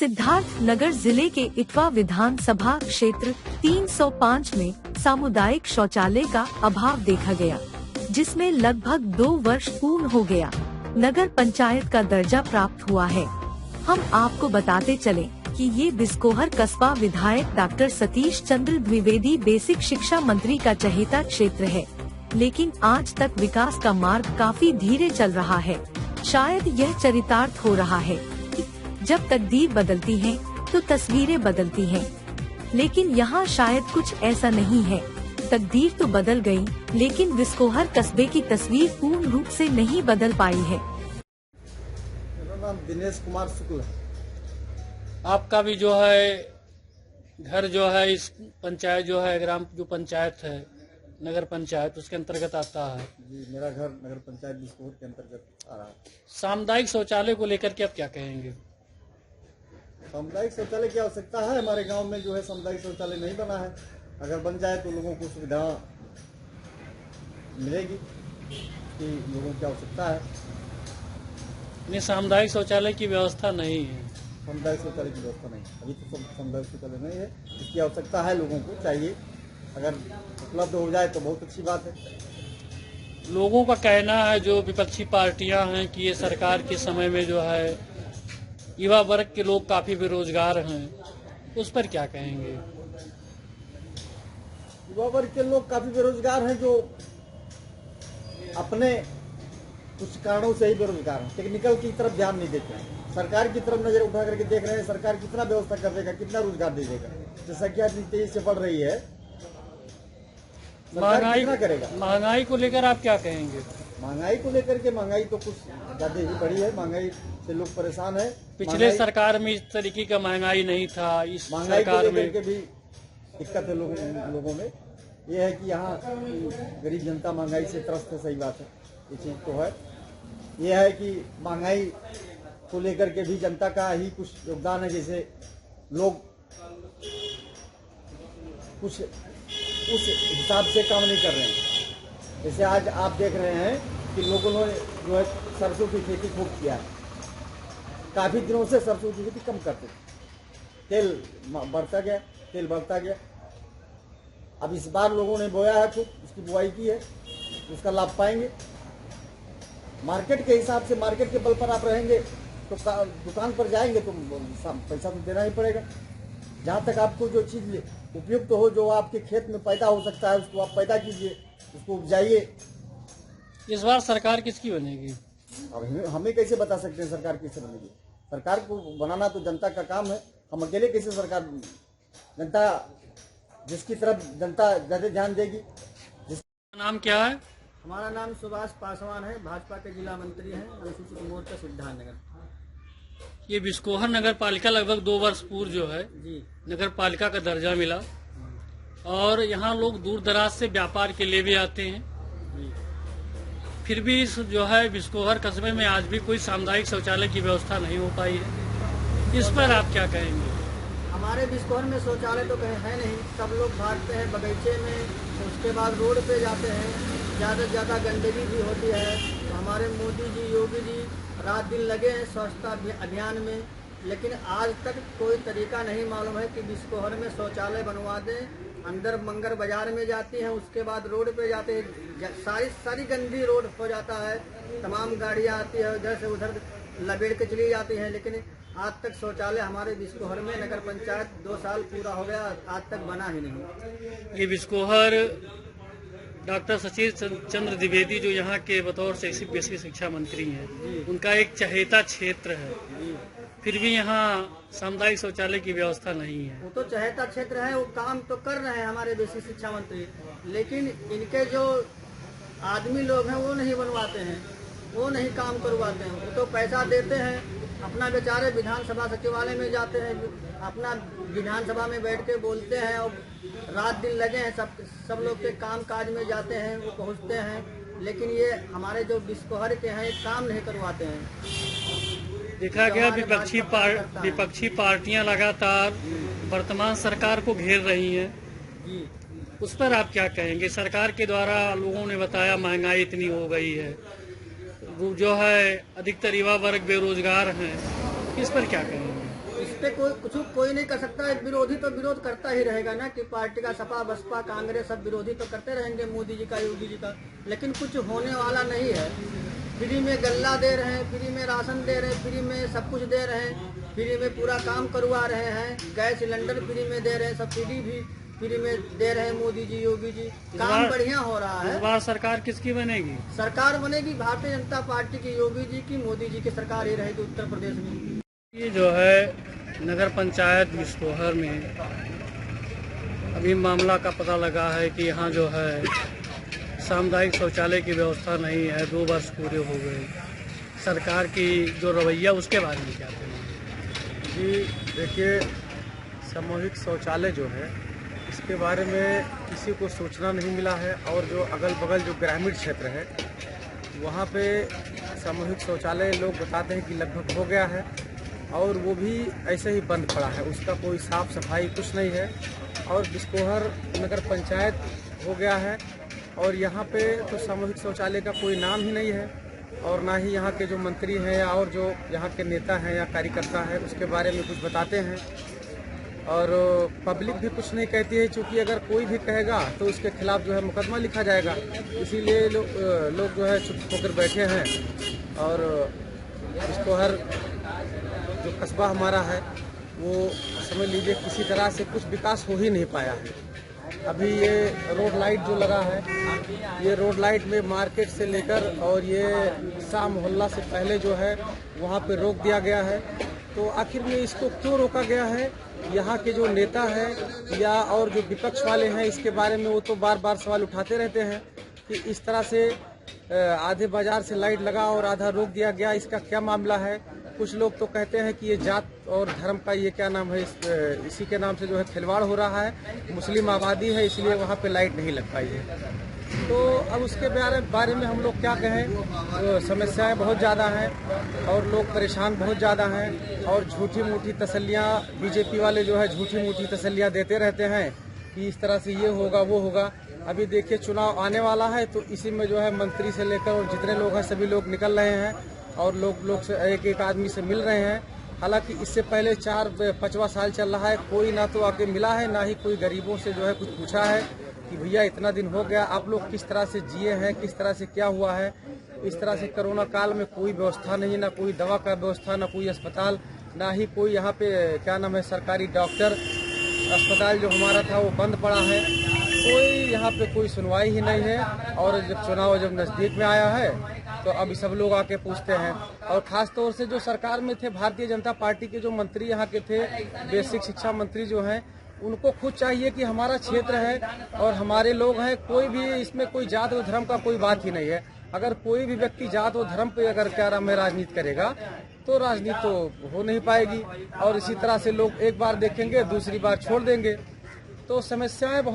सिद्धार्थ नगर जिले के इटवा विधानसभा क्षेत्र 305 में सामुदायिक शौचालय का अभाव देखा गया, जिसमें लगभग 2 वर्ष पूर्ण हो गया नगर पंचायत का दर्जा प्राप्त हुआ है। हम आपको बताते चलें कि ये बिस्कोहर कस्बा विधायक डॉक्टर सतीश चंद्र द्विवेदी बेसिक शिक्षा मंत्री का चहेता क्षेत्र है, लेकिन आज तक विकास का मार्ग काफी धीरे चल रहा है। शायद यह चरितार्थ हो रहा है कि जब तकदीर बदलती है तो तस्वीरें बदलती हैं, लेकिन यहाँ शायद कुछ ऐसा नहीं है। तकदीर तो बदल गई, लेकिन बिस्कोहर कस्बे की तस्वीर पूर्ण रूप से नहीं बदल पाई है। मेरा नाम दिनेश कुमार शुक्ल है। आपका भी जो है घर जो है इस पंचायत जो है ग्राम जो पंचायत है नगर पंचायत उसके अंतर्गत आता है। जी, मेरा घर नगर पंचायत बिस्कोहर के अंतर्गत आ रहा है। सामुदायिक शौचालय को लेकर के आप क्या कहेंगे? सामुदायिक शौचालय की आवश्यकता है। हमारे गांव में जो है सामुदायिक शौचालय नहीं बना है। अगर बन जाए तो लोगों को सुविधा मिलेगी कि लोगों की आवश्यकता है। नहीं, सामुदायिक शौचालय की व्यवस्था नहीं है। सामुदायिक शौचालय की व्यवस्था नहीं, अभी तो सामुदायिक शौचालय नहीं है। इसकी आवश्यकता है, लोगों को चाहिए। अगर उपलब्ध हो जाए तो बहुत अच्छी बात है। लोगों का कहना है, जो विपक्षी पार्टियां हैं, कि ये सरकार के समय में जो है युवा वर्ग के लोग काफी बेरोजगार हैं, उस पर क्या कहेंगे? युवा वर्ग के लोग काफी बेरोजगार हैं, जो अपने कुछ कारणों से ही बेरोजगार हैं। टेक्निकल की तरफ ध्यान नहीं देते हैं। सरकार की तरफ नजर उठा करके देख रहे हैं, सरकार कितना व्यवस्था कर देगा, कितना रोजगार दे देगा। जनसंख्या इतनी तेजी से बढ़ रही है, महंगाई को लेकर आप क्या कहेंगे? महंगाई को लेकर के महंगाई तो कुछ ज्यादा ही बढ़ी है। महंगाई से लोग परेशान है। पिछले सरकार में इस तरीके का महंगाई नहीं था। इस महंगाई सरकार को में लेकर के भी दिक्कत है लोगों में। ये है कि यहाँ गरीब जनता महंगाई से त्रस्त है। सही बात है, ये चीज तो है। ये है कि महंगाई को लेकर के भी जनता का ही कुछ योगदान है। जैसे लोग कुछ उस हिसाब से काम नहीं कर रहे हैं। जैसे आज आप देख रहे हैं कि लोगों ने जो है सरसों की खेती खूब किया है। काफी दिनों से सरसों की खेती कम करते थे, तेल बढ़ता गया। अब इस बार लोगों ने बोया है, खूब उसकी बुआई की है, उसका लाभ पाएंगे। मार्केट के हिसाब से, मार्केट के बल पर आप रहेंगे तो दुकान पर जाएंगे तो पैसा तो देना ही पड़ेगा। जहाँ तक आपको जो चीज उपयुक्त हो, जो आपके खेत में पैदा हो सकता है, उसको आप पैदा कीजिए, उसको उपजाइए। इस बार सरकार किसकी बनेगी? अब हमें कैसे बता सकते हैं सरकार किससे बनेगी? सरकार को बनाना तो जनता का काम है। हम अकेले कैसे सरकार, जनता जिसकी तरफ जनता ज्यादा ध्यान देगी। जिसका नाम क्या है? हमारा नाम सुभाष पासवान है, भाजपा के जिला मंत्री हैं, अनुसूचित मोर्चा सिद्धार्थनगर। ये बिस्कोहर नगर पालिका लगभग 2 वर्ष पूर्व जो है जी नगर पालिका का दर्जा मिला, और यहाँ लोग दूर दराज से व्यापार के लिए भी आते हैं। फिर भी इस जो है बिस्कोहर कस्बे में आज भी कोई सामुदायिक शौचालय की व्यवस्था नहीं हो पाई है। इस पर आप क्या कहेंगे? हमारे बिस्कोहर में शौचालय तो कहीं है नहीं। सब लोग भागते हैं बगीचे में, उसके बाद रोड पे जाते हैं। ज़्यादा से ज़्यादा गंदगी भी होती है। तो हमारे मोदी जी, योगी जी रात दिन लगे हैं स्वच्छता अभियान में, लेकिन आज तक कोई तरीका नहीं मालूम है कि बिस्कोहर में शौचालय बनवा दें। अंदर मंगर बाजार में जाती हैं, उसके बाद रोड पे जाते हैं, सारी गंदी रोड हो जाता है। तमाम गाड़ियाँ आती है, उधर से उधर लपेट के चली जाती हैं, लेकिन आज तक शौचालय हमारे बिस्कोहर में नगर पंचायत 2 साल पूरा हो गया, आज तक बना ही नहीं। ये बिस्कोहर डॉक्टर सतीश चंद्र द्विवेदी जो यहाँ के बतौर से बेसिक शिक्षा मंत्री हैं, उनका एक चहेता क्षेत्र है, फिर भी यहाँ सामुदायिक शौचालय की व्यवस्था नहीं है। वो तो चहेता क्षेत्र है, वो काम तो कर रहे हैं हमारे बेसिक शिक्षा मंत्री, लेकिन इनके जो आदमी लोग हैं वो नहीं बनवाते हैं, वो नहीं काम करवाते हैं। वो तो पैसा देते हैं, अपना बेचारे विधानसभा सचिवालय में जाते हैं, अपना विधानसभा में बैठ के बोलते हैं, और रात दिन लगे हैं, सब लोग के काम काज में जाते हैं, वो पहुँचते हैं, लेकिन ये हमारे जो बिस्कोहर के हैं काम नहीं करवाते हैं। देखा गया विपक्षी पार्टियां लगातार वर्तमान सरकार को घेर रही हैं, उस पर आप क्या कहेंगे? सरकार के द्वारा लोगों ने बताया महंगाई इतनी हो गई है, जो है अधिकतर युवा वर्ग बेरोजगार हैं, इस पर क्या कहेंगे? इस पे कोई नहीं कर सकता है। विरोधी तो विरोध करता ही रहेगा ना, कि पार्टी का सपा बसपा कांग्रेस सब विरोधी तो करते रहेंगे मोदी जी का योगी जी का, लेकिन कुछ होने वाला नहीं है। फ्री में गल्ला दे रहे हैं, फ्री में राशन दे रहे हैं, फ्री में सब कुछ दे रहे हैं, फ्री में पूरा काम करवा रहे हैं, गैस सिलेंडर फ्री में दे रहे हैं, सब्सिडी भी फ्री में दे रहे हैं मोदी जी योगी जी। काम बढ़िया हो रहा है। इस बार सरकार किसकी बनेगी? सरकार बनेगी भारतीय जनता पार्टी की, योगी जी की, मोदी जी की सरकार ही रहेगी उत्तर प्रदेश में। ये जो है नगर पंचायत बिस्कोहर में अभी मामला का पता लगा है कि यहाँ जो है सामुदायिक शौचालय की व्यवस्था नहीं है। 2 वर्ष पूरे हो गए। सरकार की जो रवैया उसके बारे में क्या कहेंगे? जी देखिए, सामूहिक शौचालय जो है इसके बारे में किसी को सूचना नहीं मिला है, और जो अगल बगल जो ग्रामीण क्षेत्र है वहाँ पे सामूहिक शौचालय लोग बताते हैं कि लगभग हो गया है, और वो भी ऐसे ही बंद पड़ा है, उसका कोई साफ सफाई कुछ नहीं है। और बिस्कोहर नगर पंचायत हो गया है, और यहाँ पे तो सामूहिक शौचालय का कोई नाम ही नहीं है, और ना ही यहाँ के जो मंत्री हैं और जो यहाँ के नेता हैं या कार्यकर्ता हैं उसके बारे में कुछ बताते हैं। और पब्लिक भी कुछ नहीं कहती है, क्योंकि अगर कोई भी कहेगा तो उसके खिलाफ जो है मुकदमा लिखा जाएगा। इसीलिए लोग जो है चुप होकर बैठे हैं। और बिस्कोहर जो कस्बा हमारा है वो समझ लीजिए किसी तरह से कुछ विकास हो ही नहीं पाया है। अभी ये रोड लाइट जो लगा है, ये रोड लाइट में मार्केट से लेकर और ये शाह मोहल्ला से पहले जो है वहाँ पे रोक दिया गया है। तो आखिर में इसको क्यों रोका गया है? यहाँ के जो नेता हैं या और जो विपक्ष वाले हैं इसके बारे में वो तो बार बार सवाल उठाते रहते हैं कि इस तरह से आधे बाजार से लाइट लगा और आधा रोक दिया गया, इसका क्या मामला है? कुछ लोग तो कहते हैं कि ये जात और धर्म का ये क्या नाम है, इसी के नाम से जो है खिलवाड़ हो रहा है, मुस्लिम आबादी है इसलिए वहाँ पे लाइट नहीं लग पाई है। तो अब उसके बारे में हम लोग क्या कहें? तो समस्याएं बहुत ज़्यादा हैं और लोग परेशान बहुत ज़्यादा हैं, और झूठी मूठी तसल्लियाँ बीजेपी वाले जो है झूठी मूठी तसल्लियाँ देते रहते हैं कि इस तरह से ये होगा वो होगा। अभी देखिए चुनाव आने वाला है, तो इसी में जो है मंत्री से लेकर और जितने लोग हैं सभी लोग निकल रहे हैं और लोग से एक आदमी से मिल रहे हैं। हालांकि इससे पहले 4-5वां साल चल रहा है, कोई ना तो आके मिला है, ना ही कोई गरीबों से जो है कुछ पूछा है कि भैया इतना दिन हो गया आप लोग किस तरह से जिए हैं, किस तरह से क्या हुआ है। इस तरह से कोरोना काल में कोई व्यवस्था नहीं, ना कोई दवा का व्यवस्था, ना कोई अस्पताल, ना ही कोई यहाँ पे क्या नाम है सरकारी डॉक्टर। अस्पताल जो हमारा था वो बंद पड़ा है, कोई यहाँ पे कोई सुनवाई ही नहीं है। और जब नज़दीक में आया है तो अब सब लोग आके पूछते हैं। और खास तौर से जो सरकार में थे भारतीय जनता पार्टी के जो मंत्री यहाँ के थे, बेसिक शिक्षा मंत्री जो हैं, उनको खुद चाहिए कि हमारा क्षेत्र है और हमारे लोग हैं, कोई भी इसमें कोई जात और धर्म का कोई बात ही नहीं है। अगर कोई भी व्यक्ति जात और धर्म पे अगर क्या नाम है राजनीति करेगा तो राजनीति तो हो नहीं पाएगी, और इसी तरह से लोग एक बार देखेंगे दूसरी बार छोड़ देंगे। तो समस्याएं बहुत